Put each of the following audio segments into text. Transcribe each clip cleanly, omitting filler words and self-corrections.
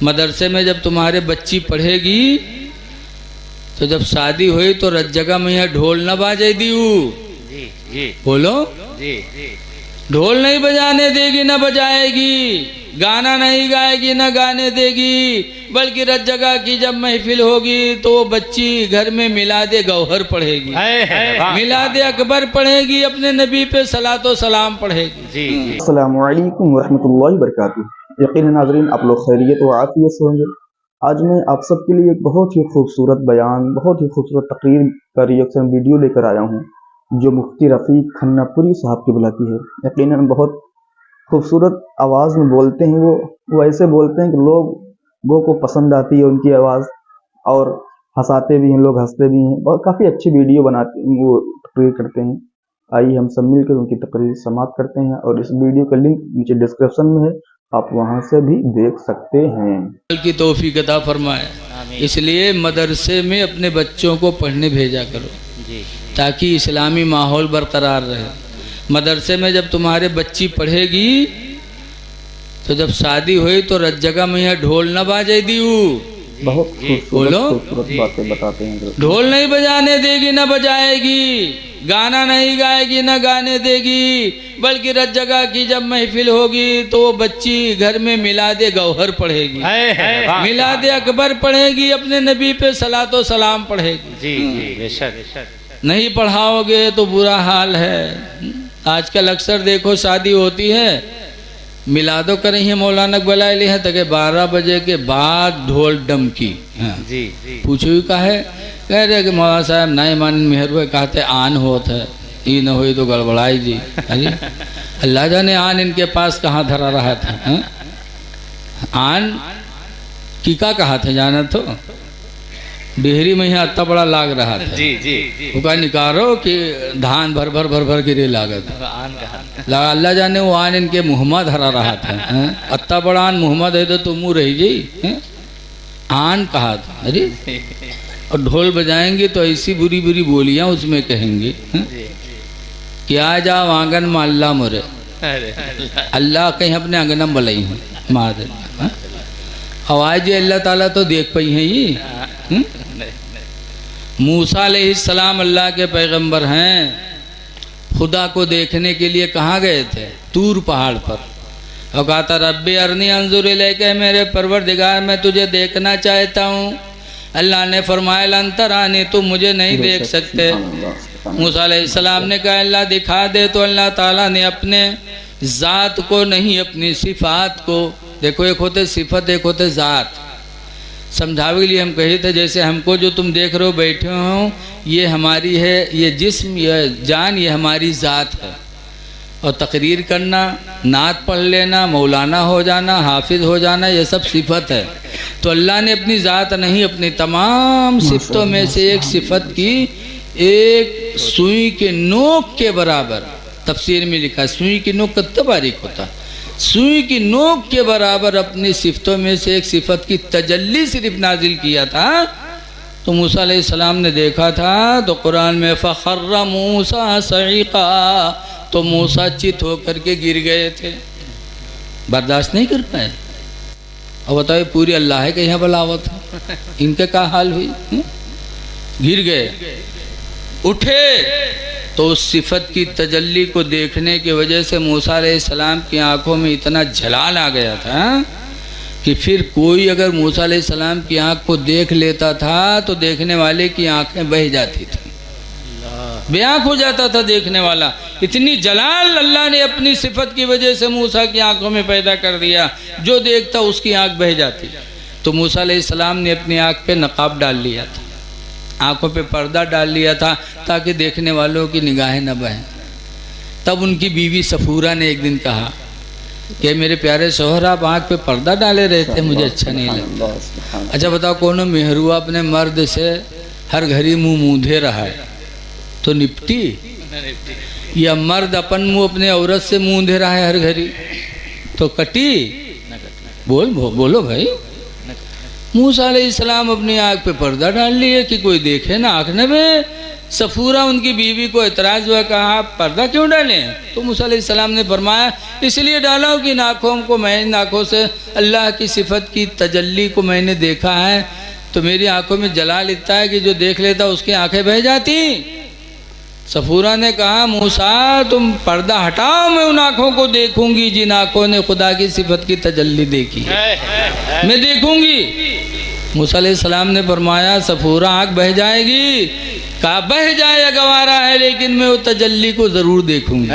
मदरसे में जब तुम्हारे बच्ची पढ़ेगी तो जब शादी हुई तो रज जगह में यहाँ ढोल न बाजे दीऊ। जी जी बोलो जी जी। ढोल नहीं बजाने देगी न बजाएगी, गाना नहीं गाएगी न गाने देगी, बल्कि रज जगह की जब महफिल होगी तो वो बच्ची घर में मिलादे गौहर पढ़ेगी, मिलादे अकबर पढ़ेगी, अपने नबी पे सलातो सलाम पढ़ेगी। जी जी। अस्सलामु अलैकुम वरहमतुल्लाहि वबरकातुहू। यकीनन नाज़रीन आप लोग खैरियत व आफियत से होंगे। आज मैं आप सबके लिए एक बहुत ही खूबसूरत बयान, बहुत ही खूबसूरत तकरीर का रिएक्शन वीडियो लेकर आया हूँ जो मुफ्ती रफ़ीक खन्नापुरी साहब की बुलाती है। यकीनन बहुत खूबसूरत आवाज़ में बोलते हैं। वो ऐसे बोलते हैं कि लोगों को पसंद आती है उनकी आवाज़, और हंसाते भी हैं, लोग हंसते भी हैं। बहुत काफ़ी अच्छी वीडियो बनाते हैं, वो तकरीर करते हैं। आइए हम सब मिलकर उनकी तकरीर समाप्त करते हैं, और इस वीडियो का लिंक नीचे डिस्क्रिप्शन में है, आप वहां से भी देख सकते हैं। की तौफीक अता फरमाए। इसलिए मदरसे में अपने बच्चों को पढ़ने भेजा करो जी। ताकि इस्लामी माहौल बरकरार रहे। मदरसे में जब तुम्हारे बच्ची पढ़ेगी तो जब शादी हुई तो रज जगह में यहाँ ढोल न बाजे दीऊ। बहुत बोलो खूबसूरत बातें बताते हैं। ढोल नहीं बजाने देगी न बजाएगी, गाना नहीं गाएगी न गाने देगी, बल्कि रज जगह की जब महफिल होगी तो वो बच्ची घर में मिलादे गौहर पढ़ेगी, मिलादे अकबर पढ़ेगी, अपने नबी पे सलातो सलाम पढ़ेगी। जी जी बेशक। नहीं पढ़ाओगे तो बुरा हाल है। आजकल अक्सर देखो शादी होती है, मिलादो कर रही है मौलाना बुलाए लिए हैं तक 12 बजे के बाद ढोल डमकी। हाँ। जी जी। पूछो का है, कह रहे कि मौलाना साहब नहीं मान मेहर हुए कहते आन होत है, ये न हुई तो गड़बड़ाई जी। अरे अल्लाह जाने आन इनके पास कहाँ धरा रहा था। हाँ? आन की का कहा था जाना तो डेहरी में यहाँ इतना बड़ा लाग रहा था। जी जी जी। वो कहा निकारो कि धान भर भर के रे लागत आन कहा लगा। अल्लाह जाने वो आन इनके मुहम्मा धरा रहा था। अत्ता बड़ा आन मोहम्मद है तो मुँह रही जी। आन कहा था। अरे और ढोल बजाएंगे तो ऐसी बुरी बुरी बोलियां उसमें कहेंगे कि आ जाओ आंगन में अल्लाह मोरे। अल्लाह कहीं अपने आंगन में बलाई हूँ माद आवाज अल्लाह ताला तो देख पाई है ये। मूसा अलैहिस्सलाम अल्लाह के पैगंबर हैं, खुदा को देखने के लिए कहाँ गए थे? तूर पहाड़ पर। और कहा था रब्बी अरनी अंजुर इलैका, मेरे परवरदिगार मैं तुझे देखना चाहता हूँ। अल्लाह ने फरमाया लन तरानी, तुम मुझे नहीं देख सकते। मूसा अलैहिस्सलाम ने कहा अल्लाह दिखा दे, तो अल्लाह ताला ने अपने ज़ात को नहीं अपनी सिफ़ात को, देखो एक होते सिफत एक होते ज़ात, समझावे के लिए हम कहे थे जैसे हमको जो तुम देख रहे हो बैठे हो ये हमारी है, ये जिस्म ये जान ये हमारी ज़ात है। और तकरीर करना, नात पढ़ लेना, मौलाना हो जाना, हाफिज हो जाना, ये सब सिफत है। तो अल्लाह ने अपनी ज़ात नहीं अपनी तमाम सिफतों में से एक सिफत की एक सुई के नोक के बराबर, तफसीर में लिखा सुई की नोक कितना बारीक होता, सुई की नोक के बराबर अपनी सिफतों में से एक सिफत की तजल्ली सिर्फ नाजिल किया था। तो मूसा अलैहिस्सलाम ने देखा था तो कुरान में फ़खर्र मूसा सईक़ा, तो मूसा चित होकर के गिर गए थे, बर्दाश्त नहीं कर पाए। और बताओ पूरी अल्लाह है कि यहाँ बलावत है, इनके क्या हाल हुई? गिर गए, उठे तो उस सिफत की तजल्ली को देखने की वजह से मूसा अलैहिस्सलाम की आंखों में इतना जलाल आ गया था कि फिर कोई अगर मूसा अलैहिस्सलाम की आंख को देख लेता था तो देखने वाले की आंखें बह जाती थी, बेआँख हो जाता था देखने वाला। इतनी जलाल अल्लाह ने अपनी सिफत की वजह से मूसा की आंखों में पैदा कर दिया, जो देखता उसकी आंख बह जाती। तो मूसा अलैहिस्सलाम ने अपनी आंख पे नकाब डाल लिया था, आंखों पे पर्दा डाल लिया था ताकि देखने वालों की निगाहें न बहें। तब उनकी बीवी सफूरा ने एक दिन कहा कि मेरे प्यारे शोहर आप आँख पे पर्दा डाले रहते, मुझे अच्छा नहीं लगता। अच्छा बताओ कौन मेहरुआ अपने मर्द से हर घड़ी मुँह मूंधे रहा है तो निपटी, या मर्द अपन मुँह अपने औरत से मूंधे रहा है हर घड़ी तो कटी? बोलो भाई। मूसा अलैहिस्सलाम अपनी आँख पे पर्दा डाल लिए कि कोई देखे ना, आँख न बे, सफूरा उनकी बीवी को एतराज़ हुआ, कहा आप पर्दा क्यों डालें? तो मूसा अलैहिस्सलाम ने फरमाया इसलिए डाला हूँ कि नाखों को मैं आँखों से अल्लाह की सिफत की तजल्ली को मैंने देखा है, तो मेरी आंखों में जलाल इतना है कि जो देख लेता उसकी आंखें बह जाती। सफूरा ने कहा मूसा तुम पर्दा हटाओ, मैं उन आँखों को देखूंगी जिन आँखों ने खुदा की सिफत की तजल्ली देखी, मैं देखूंगी। मूसा अलैहिस्सलाम ने फरमाया सफूरा आँख बह जाएगी, कहा बह जाए गवारा है, लेकिन मैं वो तजल्ली को ज़रूर देखूंगी।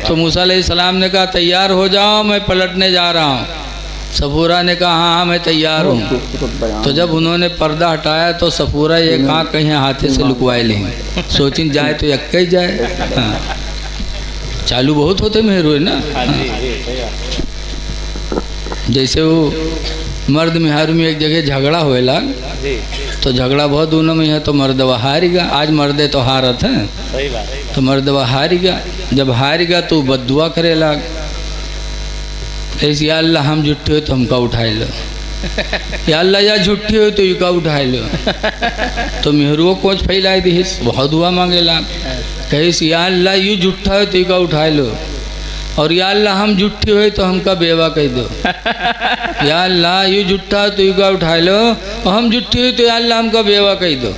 तो मूसा अलैहिस्सलाम ने कहा तैयार हो जाओ, मैं पलटने जा रहा हूँ। सफूरा ने कहा हाँ मैं तैयार हूँ। तो जब उन्होंने पर्दा हटाया तो सफूरा एक आँख कहीं हाथे से लुकवाए लेंगे, सोचिन जाए तो यक्का ही जाए। हाँ। चालू बहुत होते मेहरू ना। जैसे वो मर्द मेहरू में एक जगह झगड़ा होएला, तो झगड़ा बहुत दोनों में है, तो मर्दवा हारेगा। आज मर्दे तो हारत हैं, तो मर्दवा हारेगा। जब हारेगा तो बद्दुआ करेला, ऐसे या अल्लाह हम झूठे हो तो हमका उठाए लो, या अल्लाह या झूठे हो तो इका उठाए लो। तो मेहरू कोच फैलाए दी, बहुत दुआ मांगेला, कहे या अल्लाह यू झूठा हो तो इका उठाए लो, और या अल्लाह हम झूठे हुए तो हमका बेवा कह दो। या अल्लाह यू झूठा हो तो इका उठाए लो, और हम झूठे हुए तो या अल्लाह हमका बेवा कह दो।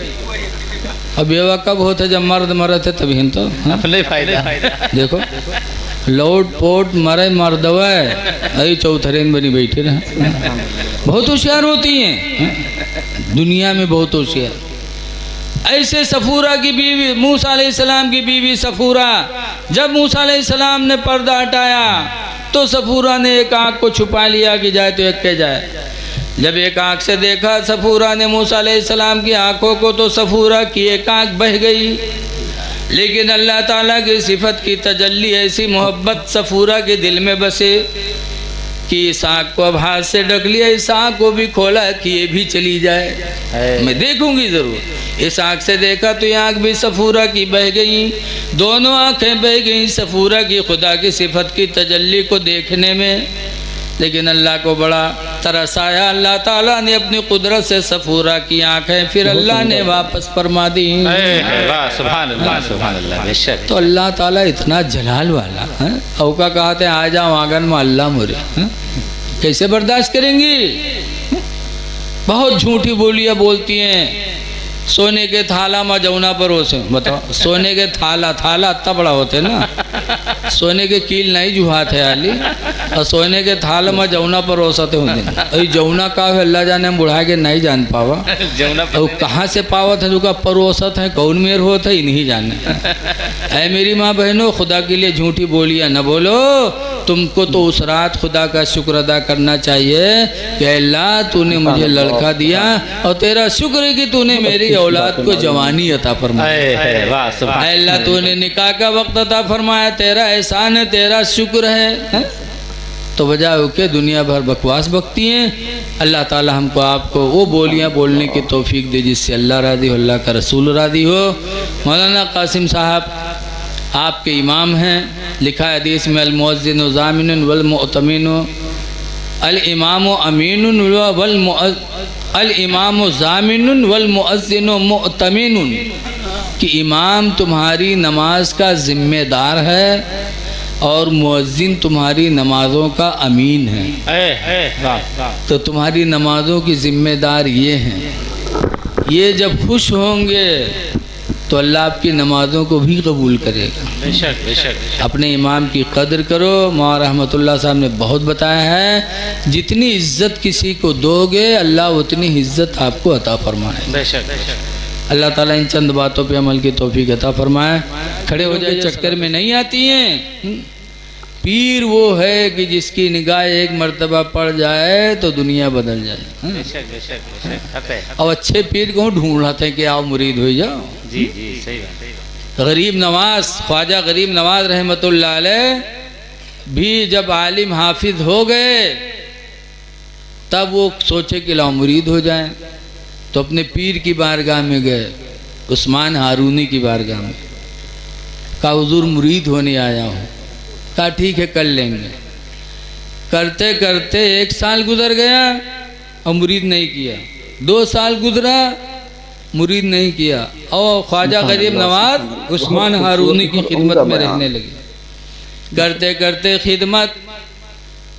और बेवा कब होता है? जब मर्द मरत है तभी तो अपने फायदा। देखो लौट पोट मरे मर्दवा अरे चौथरे में बनी बैठे रहे। बहुत होशियार होती हैं दुनिया में, बहुत होशियार। ऐसे सफूरा की बीवी, मूसा अलैहिस्सलाम की बीवी सफूरा, जब मूसा अलैहिस्सलाम ने पर्दा हटाया तो सफूरा ने एक आँख को छुपा लिया कि जाए तो एक के जाए। जब एक आँख से देखा सफूरा ने मूसा अलैहिस्सलाम की आँखों को, तो सफूरा की एक आँख बह गई। लेकिन अल्लाह ताला की सिफत की तजल्ली, ऐसी मोहब्बत सफूरा के दिल में बसे कि इस आँख को अब हाथ से ढक लिया, इस आँख को भी खोला कि ये भी चली जाए, मैं देखूंगी ज़रूर। इस आँख से देखा तो ये आँख भी सफूरा की बह गई, दोनों आँखें बह गई सफूरा की खुदा की सिफत की तजल्ली को देखने में। लेकिन अल्लाह को बड़ा तरस आया, अल्लाह ताला ने अपनी कुदरत से सफूरा की आँखें फिर अल्लाह ने वापस फरमा दी। तो अल्लाह ताला इतना जलाल वाला है, औका कहते हैं आ जाओ आंगन में अल्लाह मोरे, कैसे बर्दाश्त करेंगी? बहुत झूठी बोलियाँ बोलती हैं। सोने के थाला में जमुना पर होते, बताओ सोने के थाला, थाला इतना बड़ा होते ना, सोने के कील नहीं जुहात है आली, और सोने के थाल में जमुना पर रोसते होते। अरे जमुना का है अल्लाह जाने, हम बुढ़ा के नहीं जान पावा और कहाँ से पावत है, जो का परोसत है कौन मेर होता है नहीं जाने। ऐ मेरी माँ बहनों, खुदा के लिए झूठी बोलियाँ न बोलो। तुमको तो उस रात खुदा का शुक्र अदा करना चाहिए कि अल्लाह तूने मुझे लड़का दिया, और तेरा शुक्र है कि तूने मेरी औलाद को जवानी अता फरमाया। अल्लाह तूने निकाह का वक्त अता फरमाया, तेरा एहसान है, तेरा शुक्र है। तो बजाय के दुनिया भर बकवास बकती हैं। अल्लाह ताला हमको आपको वो बोलियाँ बोलने की तौफीक दे जिससे अल्लाह राज़ी हो, अल्लाह का रसूल राज़ी हो। मौलाना कासिम साहब आपके इमाम हैं, लिखा है हदीस में अल-मुअज़्ज़िनु ज़ामिनुन वल मुअतमिनु, अल-इमामु अमीनुन अल-इमामु ज़ामिनुन वल मुअज़्ज़िनु मुअतमिनुन, कि इमाम तुम्हारी नमाज का ज़िम्मेदार है और मुअज़्ज़िन तुम्हारी नमाज़ों का अमीन है। तो तुम्हारी नमाज़ों की ज़िम्मेदार ये हैं, ये जब खुश होंगे तो अल्लाह आपकी नमाज़ों को भी कबूल करेगा। बेशक बेशक। अपने इमाम की कदर करो। मौलाना रहमतुल्लाह साहब ने बहुत बताया है, जितनी इज्जत किसी को दोगे अल्लाह उतनी इज्जत आपको अता फरमाए। बेशक बेशक। अल्लाह ताला इन चंद बातों पे अमल की तौफीक अता फरमाए। खड़े हो जाए, चक्कर में नहीं आती हैं। पीर वो है कि जिसकी निगाह एक मर्तबा पड़ जाए तो दुनिया बदल जाए। बेशक बेशक। अब अच्छे पीर को ढूंढ रहे थे कि आओ मुरीद हो जाओ। जी जी सही बात। गरीब नवाज, ख्वाजा गरीब नवाज रहमतुल्लाह अलैह भी जब आलिम हाफिज हो गए तब वो सोचे कि लाओ मुरीद हो जाए, तो अपने पीर की बारगाह में गए, उस्मान हारूनी की बारगाह में। कहा हुजूर मुरीद होने आया हूँ। कहा ठीक है कर लेंगे। करते करते 1 साल गुजर गया और मुरीद नहीं किया। 2 साल गुजरा, मुरीद नहीं किया और ख्वाजा गरीब नवाज उस्मान हारूनी की खिदमत में रहने लगे। करते करते खिदमत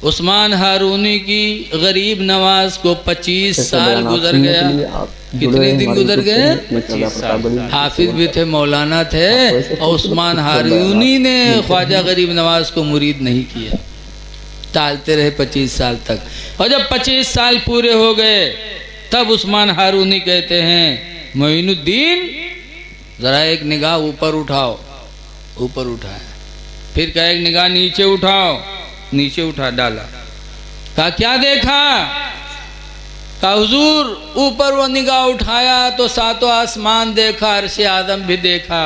उस्मान हारूनी की गरीब नवाज को 25 साल गुजर गया। कितने दिन गुजर गए? 25 साल। हाफिज भी थे, मौलाना थे, और उस्मान हारूनी ने ख्वाजा गरीब नवाज को मुरीद नहीं किया। टालते रहे 25 साल तक, और जब 25 साल पूरे हो गए तब उस्मान हारूनी कहते हैं, मोइनुद्दीन जरा एक निगाह ऊपर उठाओ। ऊपर उठाए, फिर कहा एक निगाह नीचे उठाओ। नीचे उठा डाला। कहा क्या देखा? कहा हुजूर ऊपर वो निगाह उठाया तो सातों आसमान देखा, अर्श आदम भी देखा।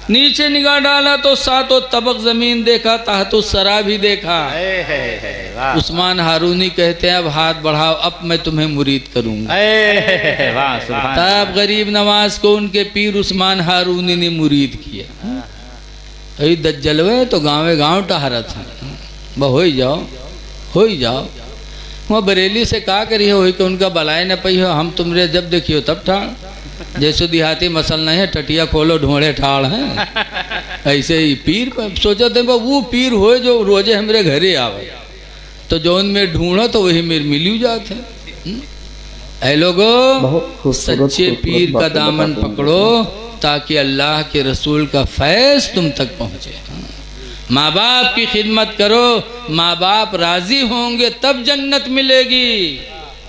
नीचे निगाह डाला तो सातों तबक जमीन देखा, तहतो सरा भी देखा। उस्मान हारूनी कहते हैं अब हाथ बढ़ाओ, अब मैं तुम्हें मुरीद करूंगा। तब गरीब नवाज को उनके पीर उस्मान हारूनी ने मुरीद किया। अभी दज्जलवे तो गाँव गाँव टहरत है, हो ही जाओ, हो ही जाओ। वह बरेली से का करी हो कि उनका बलाय न पई हो, हम तुमरे जब देखियो तब ठाड़। जैसे देहाती मसल नहीं है, टटिया खोलो ढोड़े ठाड़ हैं, ऐसे ही पीर सोचो थे वो पीर हो जो रोजे हमरे घरे आवे, तो जो उनमें ढूंढो तो वही मेरे मिल जाते। ऐ लोगो सच्चे पीर का दामन पकड़ो ताकि अल्लाह के रसूल का फैज़ तुम तक पहुँचे। माँ बाप की खिदमत करो, माँ बाप राजी होंगे तब जन्नत मिलेगी।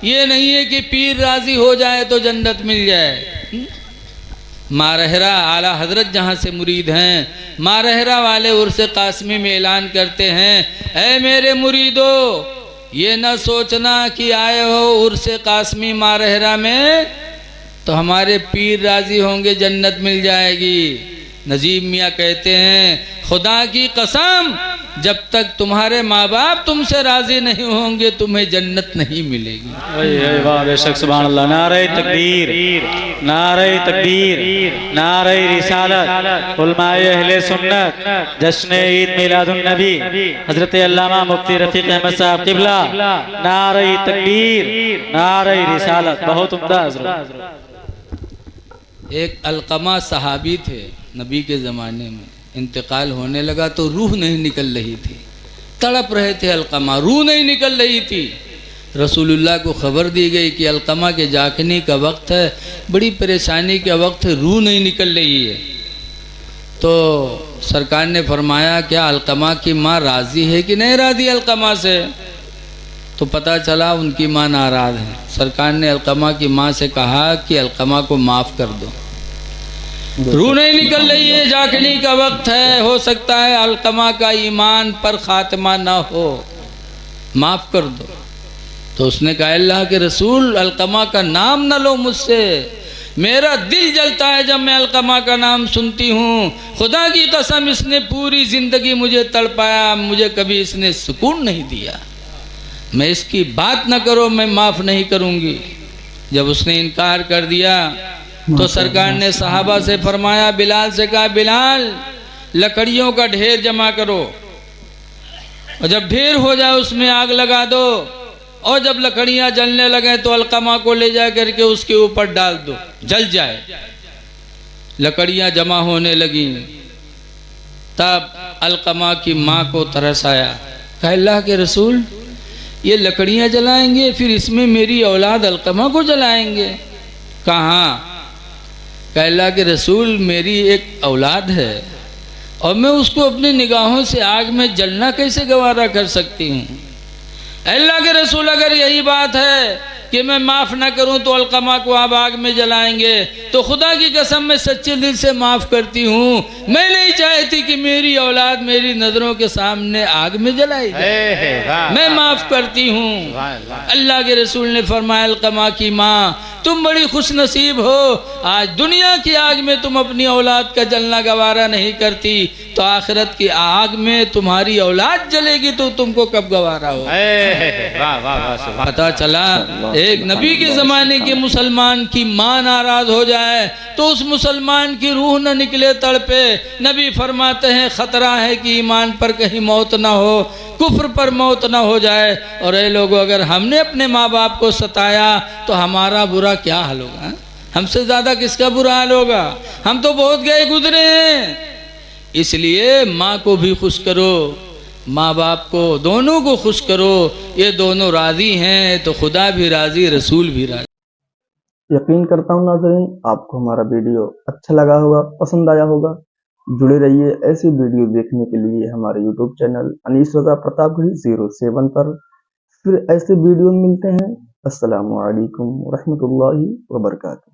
ये नहीं है कि पीर राजी हो जाए तो जन्नत मिल जाए। मारहरा आला हजरत जहाँ से मुरीद हैं, मारहरा वाले उर्स कासमी में ऐलान करते हैं, ऐ मेरे मुरीदो ये न सोचना कि आए हो उर्स कासमी मारहरा में तो हमारे पीर राजी होंगे जन्नत मिल जाएगी। नजीब मियाँ कहते हैं खुदा की कसम जब तक तुम्हारे माँ बाप तुमसे राजी नहीं होंगे तुम्हें जन्नत नहीं मिलेगी। बेशक सुभान अल्लाह। नारे तकबीर, नारे तकबीर, नारे रिसालत, उलमाए अहले सुन्नत, जश्न ईद मिलादुन नबी हजरत अल्लामा मुफ्ती रफीक अहमद साहब किबला, नारे तकबीर, नारे रिसालत। बहुत उम्दा हजरत। एक अलकमा सहाबी थे नबी के ज़माने में, इंतकाल होने लगा तो रूह नहीं निकल रही थी, तड़प रहे थे अलकमा, रूह नहीं निकल रही थी। रसूलुल्लाह को खबर दी गई कि अलकमा के जागने का वक्त है, बड़ी परेशानी का वक्त है, रूह नहीं निकल रही है। तो सरकार ने फरमाया क्या अलकमा की माँ राज़ी है कि नहीं राज़ी अलकमा से? तो पता चला उनकी माँ नाराज़ है। सरकार ने अलकमा की माँ से कहा कि अलकमा को माफ़ कर दो, रूह नहीं निकल रही है, जागने का वक्त है, हो सकता है अलकमा का ईमान पर खात्मा ना हो, माफ़ कर दो। तो उसने कहा अल्लाह के रसूल अलकमा का नाम न लो मुझसे, मेरा दिल जलता है जब मैं अलकमा का नाम सुनती हूँ। खुदा की कसम इसने पूरी ज़िंदगी मुझे तड़पाया, मुझे कभी इसने सुकून नहीं दिया, मैं इसकी बात न करो मैं माफ़ नहीं करूँगी। जब उसने इनकार कर दिया तो सरकार ने सहाबा से फरमाया, बिलाल से कहा बिलाल लकड़ियों का ढेर जमा करो और जब ढेर हो जाए उसमें आग लगा दो, और जब लकड़ियां जलने लगे तो अलकमा को ले जा करके उसके ऊपर डाल दो, जल जाए। लकड़ियां जमा होने लगी, तब अलकमा की माँ को तरस आया, कहा अल्लाह के रसूल ये लकड़ियां जलाएंगे फिर इसमें मेरी औलाद अलकमा को जलाएंगे? कहाँ? कहा अल्लाह के रसूल मेरी एक औलाद है और मैं उसको अपनी निगाहों से आग में जलना कैसे गवारा कर सकती हूँ? अल्लाह के रसूल अगर यही बात है कि मैं माफ़ ना करूं तो अलकमा को आप आग में जलाएंगे, तो खुदा की कसम मैं सच्चे दिल से माफ़ करती हूँ। मैं नहीं चाहती कि मेरी औलाद मेरी नज़रों के सामने आग में जलाई जाए, मैं माफ़ करती हूँ। अल्लाह के रसूल ने फरमाया अलकमा की माँ तुम बड़ी खुश नसीब हो, आज दुनिया की आग में तुम अपनी औलाद का जलना गवारा नहीं करती, तो आखिरत की आग में तुम्हारी औलाद जलेगी तो तुमको कब गवारा हो? पता चला एक नबी के ज़माने के मुसलमान की माँ नाराज़ हो जाए तो उस मुसलमान की रूह न निकले तड़पे। नबी फरमाते हैं ख़तरा है कि ईमान पर कहीं मौत ना हो, कुफ्र पर मौत ना हो जाए। और ये लोगों अगर हमने अपने माँ बाप को सताया तो हमारा बुरा क्या हाल होगा? हमसे ज़्यादा किसका बुरा हाल होगा? हम तो बहुत गए गुजरे हैं। इसलिए माँ को भी खुश करो, माँ बाप को, दोनों को खुश करो। ये दोनों राज़ी हैं तो खुदा भी राज़ी, रसूल भी राज़ी। यकीन करता हूँ नाज़रीन आपको हमारा वीडियो अच्छा लगा होगा, पसंद आया होगा। जुड़े रहिए ऐसी वीडियो देखने के लिए हमारे यूट्यूब चैनल अनीस रज़ा प्रतापगढ़ी 07 पर। फिर ऐसे वीडियो मिलते हैं। अस्सलामु अलैकुम रहमतुल्लाहि व बरकातुहू।